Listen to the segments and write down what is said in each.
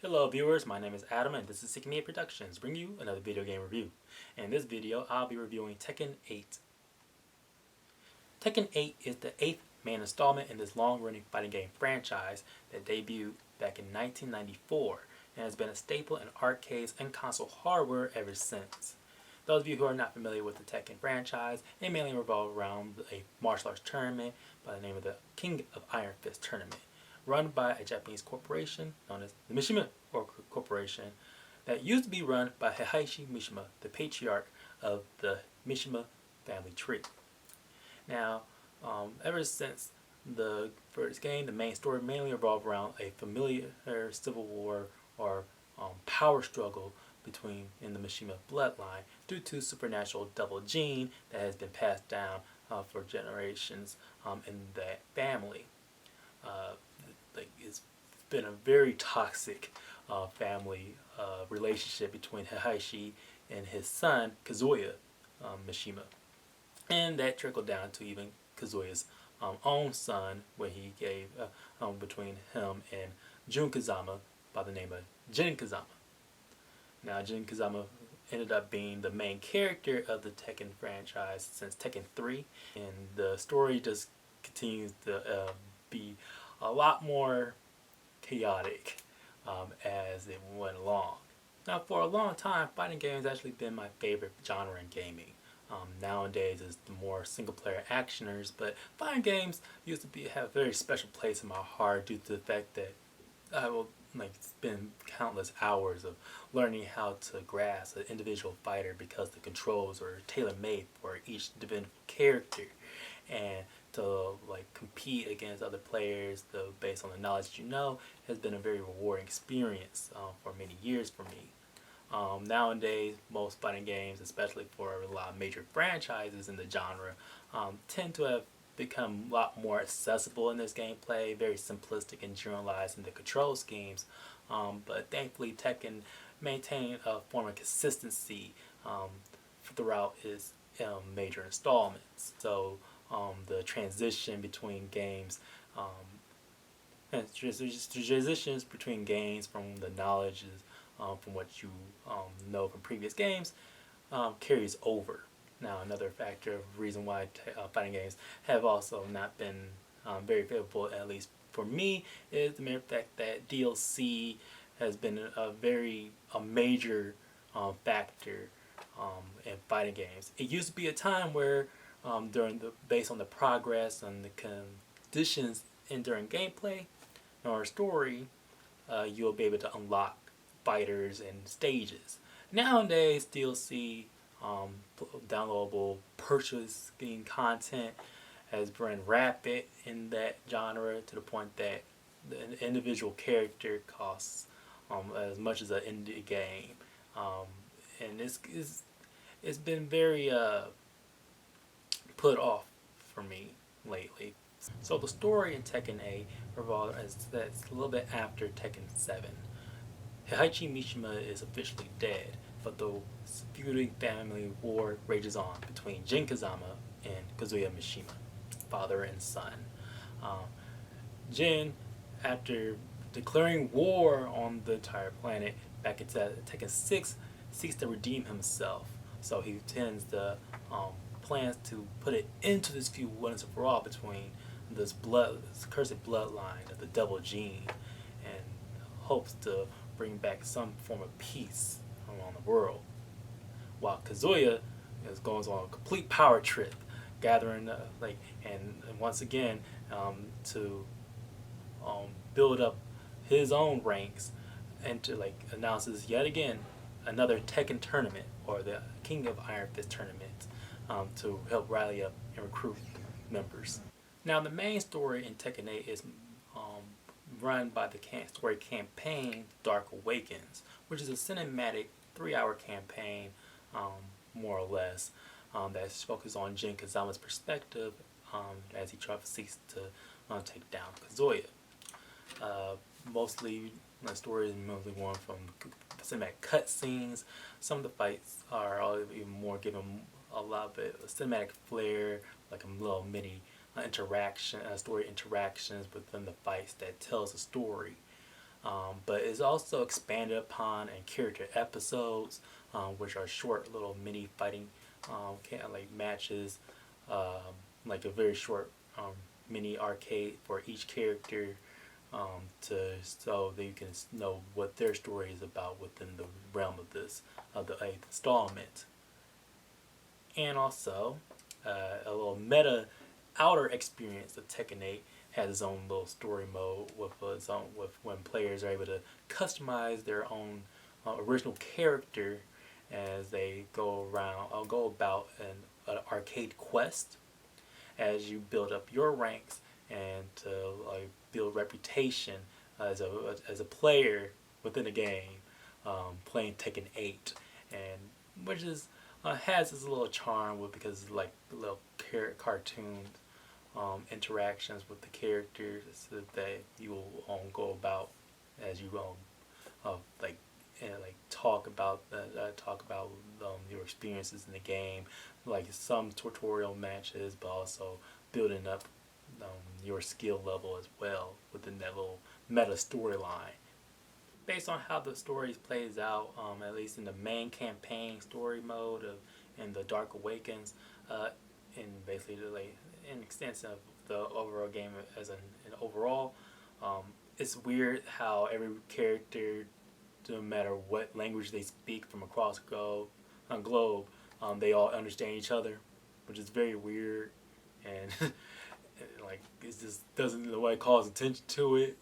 Hello viewers, my name is Adam and this is Seeking Productions, bringing you another video game review. In this video, I'll be reviewing Tekken 8. Tekken 8 is the 8th main installment in this long-running fighting game franchise that debuted back in 1994 and has been a staple in arcades and console hardware ever since. Those of you who are not familiar with the Tekken franchise, it mainly revolves around a martial arts tournament by the name of the King of Iron Fist Tournament, run by a Japanese corporation known as the Mishima Corporation that used to be run by Heihachi Mishima, the patriarch of the Mishima family tree. Now, ever since the first game, the main story mainly revolved around a familiar civil war or power struggle in the Mishima bloodline due to supernatural double gene that has been passed down for generations in that family. It's been a very toxic family relationship between Heihachi and his son Kazuya Mishima, and that trickled down to even Kazuya's own son, when he gave between him and Jun Kazama by the name of Jin Kazama. Now, Jin Kazama ended up being the main character of the Tekken franchise since Tekken 3, and the story just continues to be a lot more chaotic as it went along. Now, for a long time, fighting games actually been my favorite genre in gaming. Nowadays, it's the more single-player actioners, but fighting games used to have a very special place in my heart due to the fact that I will spend countless hours of learning how to grasp an individual fighter because the controls are tailor-made for each individual character, and to compete against other players based on the knowledge you know has been a very rewarding experience for many years for me. Nowadays, most fighting games, especially for a lot of major franchises in the genre, tend to have become a lot more accessible in this gameplay, very simplistic and generalized in the control schemes, but thankfully Tekken maintained a form of consistency throughout its major installments. So the transition between games and transitions between games from the knowledge from what you know from previous games carries over. Now, another factor of reason why fighting games have also not been very favorable, at least for me, is the mere fact that DLC has been a major factor in fighting games. It used to be a time where based on the progress and the conditions during gameplay or story, you'll be able to unlock fighters and stages. Nowadays, DLC downloadable purchasing content has been rapid in that genre to the point that the individual character costs as much as an indie game, and it's been very put off for me lately. So the story in Tekken 8 revolves that's a little bit after Tekken 7. Heihachi Mishima is officially dead, but the feuding family war rages on between Jin Kazama and Kazuya Mishima, father and son. Jin, after declaring war on the entire planet back in Tekken 6, seeks to redeem himself. So he plans to put it into this feud once and for all between this cursed bloodline of the double gene, and hopes to bring back some form of peace around the world. While Kazuya is going on a complete power trip, gathering and once again to build up his own ranks, and to announces yet again another Tekken tournament, or the King of Iron Fist tournament, to help rally up and recruit members. Now, the main story in Tekken 8 is run by the story campaign Dark Awakens, which is a cinematic 3-hour campaign, more or less, that's focused on Jin Kazama's perspective as he seeks to take down Kazuya. Mostly, my story is mostly from cinematic cutscenes. Some of the fights are even more given a lot of it, cinematic flair, like a little mini story interactions within the fights that tells a story. But it's also expanded upon in character episodes, which are short little mini fighting like matches, like a very short mini arcade for each character, so that you can know what their story is about within the realm of this of the eighth installment. And also a little meta outer experience of Tekken 8 has its own little story mode with when players are able to customize their own original character as they go about an arcade quest as you build up your ranks and to build reputation as a player within the game, playing Tekken 8, and which is has this little charm with because it's like little cartoon interactions with the characters that you will go about as you like like talk about your experiences in the game, like some tutorial matches, but also building up your skill level as well within that little meta storyline. Based on how the story plays out, at least in the main campaign story mode of in the Dark Awakens, and basically like an extent of the overall game as an overall, it's weird how every character, no matter what language they speak from across the globe, they all understand each other, which is very weird, and like it just doesn't nobody calls attention to it.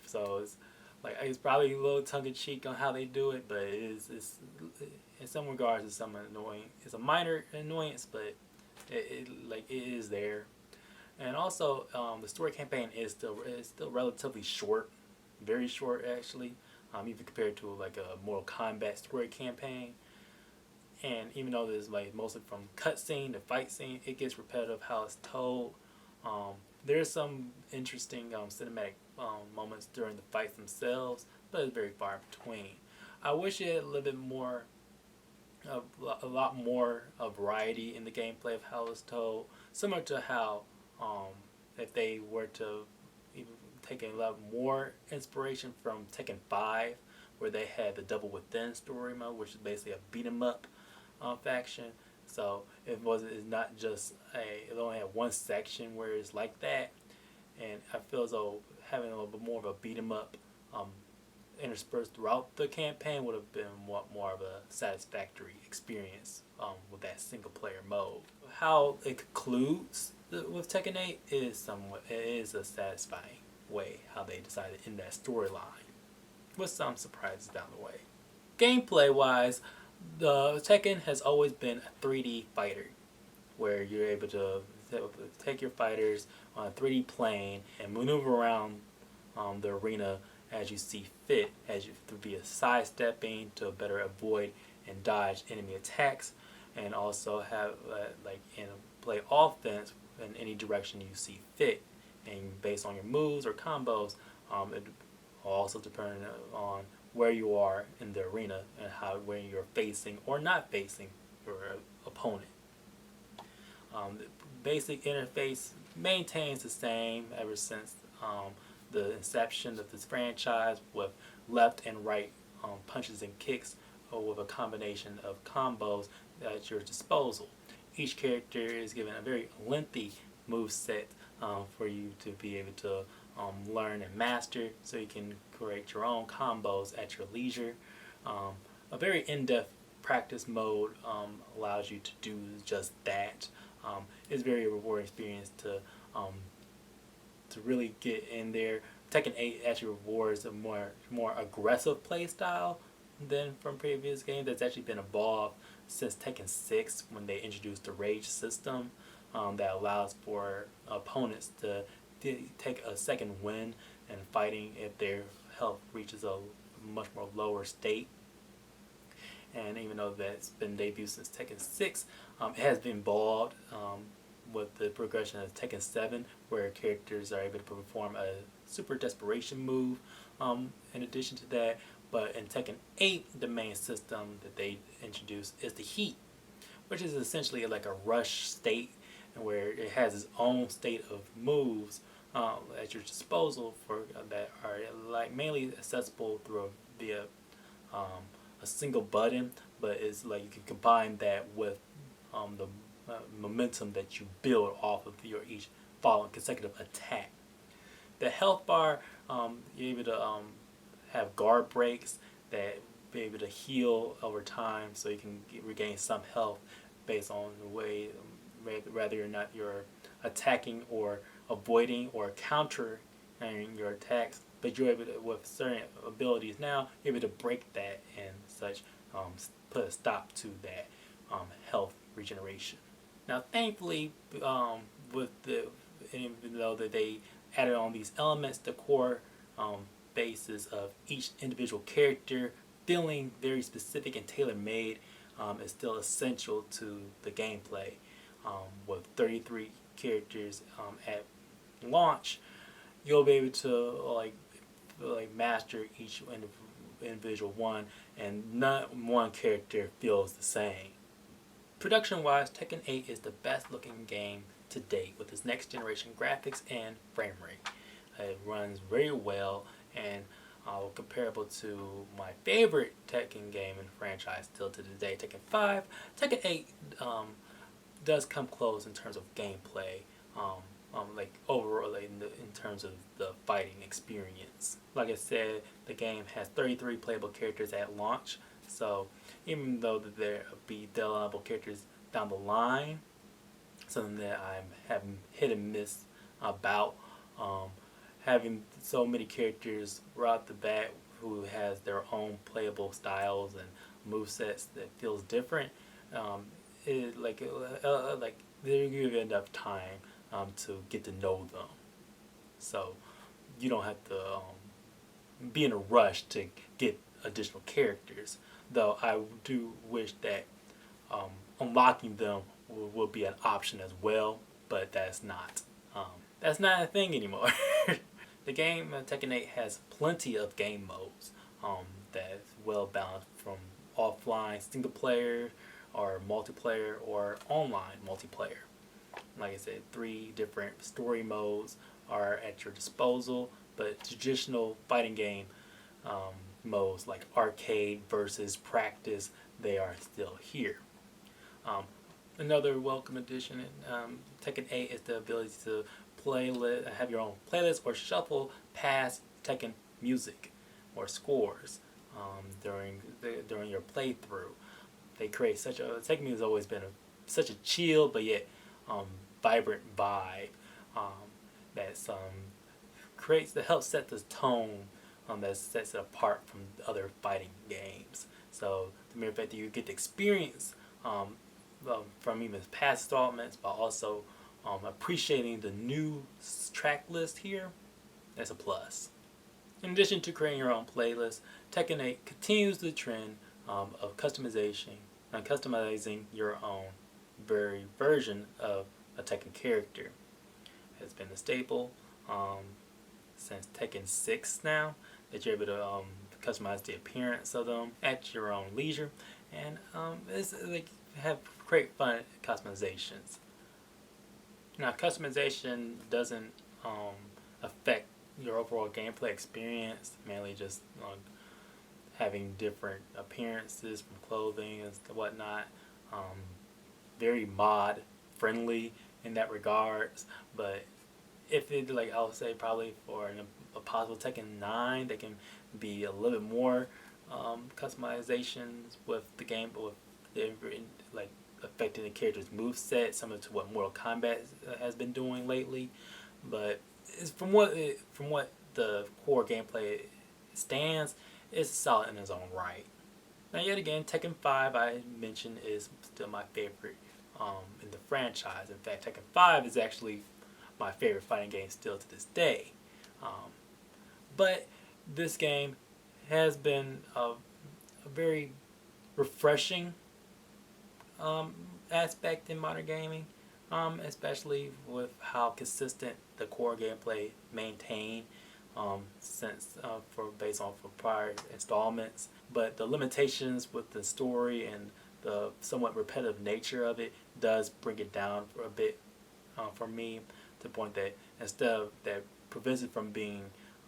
So it's like it's probably a little tongue in cheek on how they do it, but it's in some regards it's somewhat annoying. It's a minor annoyance, but it is there. And also the story campaign is still relatively short, very short actually, even compared to like a Mortal Kombat story campaign. And even though there's like mostly from cutscene to fight scene, it gets repetitive how it's told. There's some interesting cinematic moments during the fights themselves, but it's very far in between. I wish it had a little bit more, a lot more variety in the gameplay of how it's told, similar to how if they were to even take a lot more inspiration from Tekken 5, where they had the Double Within story mode, which is basically a beat 'em up faction. So it's not just it only had one section where it's like that, and I feel as though having a little bit more of a beat 'em up interspersed throughout the campaign would have been more of a satisfactory experience with that single player mode. How it concludes with Tekken 8 is a satisfying way how they decided in that storyline, with some surprises down the way. Gameplay wise, the Tekken has always been a 3D fighter, where you're able to take your fighters on a 3D plane and maneuver around the arena as you see fit, as you to be sidestepping to better avoid and dodge enemy attacks, and also have play offense in any direction you see fit, and based on your moves or combos, it also depending on where you are in the arena and where you're facing or not facing your opponent. The basic interface maintains the same ever since the inception of this franchise, with left and right punches and kicks, or with a combination of combos at your disposal. Each character is given a very lengthy move set for you to be able to learn and master, so you can create your own combos at your leisure. A very in-depth practice mode allows you to do just that. It's a very rewarding experience to really get in there. Tekken 8 actually rewards a more aggressive play style than from previous games. That's actually been evolved since Tekken 6, when they introduced the rage system that allows for opponents to take a second win in fighting if their health reaches a much more lower state. And even though that's been debuted since Tekken 6, it has been evolved with the progression of Tekken 7, where characters are able to perform a super desperation move in addition to that. But in Tekken 8, the main system that they introduced is the heat, which is essentially like a rush state, and where it has its own state of moves at your disposal for that are like mainly accessible through via a single button, but it's like you can combine that with the momentum that you build off of your each following consecutive attack. The health bar, you're able to have guard breaks that be able to heal over time, so you can regain some health based on the way, rather or not you're attacking or avoiding or countering your attacks. But you're able to, with certain abilities now, you're able to break that and such, put a stop to that health regeneration. Now, thankfully, with the even though that they added on these elements, the core basis of each individual character feeling very specific and tailor-made is still essential to the gameplay. With 33 characters at launch, you'll be able to like master each individual one, and not one character feels the same. Production-wise, Tekken 8 is the best-looking game to date with its next-generation graphics and frame rate. It runs very well and comparable to my favorite Tekken game in the franchise still to this day, Tekken 5. Tekken 8 does come close in terms of gameplay, like overall in terms of the fighting experience. Like I said, the game has 33 playable characters at launch, so even though there be downloadable characters down the line, something that I'm having hit and miss about, having so many characters right off the bat who has their own playable styles and movesets that feels different, like they give you enough time to get to know them, so you don't have to be in a rush to get additional characters. Though I do wish that unlocking them will be an option as well, but that's not a thing anymore. The game Tekken 8 has plenty of game modes that's well balanced, from offline single player or multiplayer or online multiplayer. Like I said, 3 different story modes are at your disposal, but traditional fighting game modes like arcade versus practice, they are still here. Another welcome addition in Tekken 8 is the ability to have your own playlist or shuffle past Tekken music or scores during your playthrough. They create Tekken music has always been such a chill but yet vibrant vibe that helps set the tone, that sets it apart from the other fighting games. So the mere fact that you get to experience from even past installments, but also appreciating the new track list here, that's a plus. In addition to creating your own playlist, Tekken 8 continues the trend of customizing your own very version of a Tekken character. It's been a staple since Tekken 6 now, that you're able to customize the appearance of them at your own leisure, and it's like have great fun customizations. Now, customization doesn't affect your overall gameplay experience, mainly just having different appearances from clothing and whatnot. Very mod friendly in that regards, but if it, like I would say, probably for a possible Tekken 9, they can be a little bit more customizations with the game, but with like affecting the character's moveset, similar to what Mortal Kombat has been doing lately. But it's from what the core gameplay stands, it's solid in its own right. Now, yet again, Tekken 5, I mentioned, is still my favorite in the franchise. In fact, Tekken 5 is actually my favorite fighting game still to this day. But this game has been a very refreshing aspect in modern gaming, especially with how consistent the core gameplay maintained based on prior installments. But the limitations with the story and the somewhat repetitive nature of it does bring it down for a bit for me, to the point that instead of that prevents it from being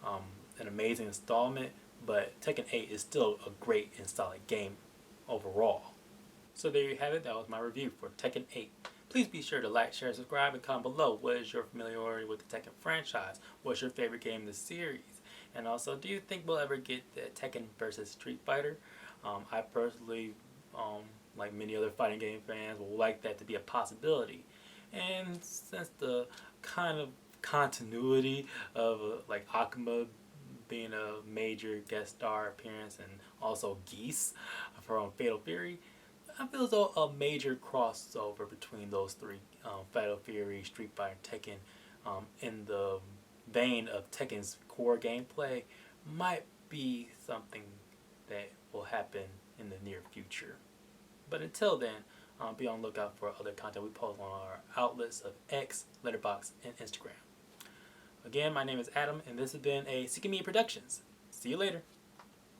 an amazing installment, but Tekken 8 is still a great and solid game overall. So there you have it. That was my review for Tekken 8. Please be sure to like, share, subscribe, and comment below. What is your familiarity with the Tekken franchise? What's your favorite game in the series? And also, do you think we'll ever get the Tekken versus Street Fighter? I personally, like many other fighting game fans, would like that to be a possibility. And since the kind of continuity of like Akuma being a major guest star appearance, and also Geese from Fatal Fury, I feel as though a major crossover between those three, Fatal Fury, Street Fighter, and Tekken, in the vein of Tekken's core gameplay, might be something that will happen in the near future. But until then, be on the lookout for other content we post on our outlets of X, Letterboxd, and Instagram. Again, my name is Adam, and this has been a Seeking Me Productions. See you later.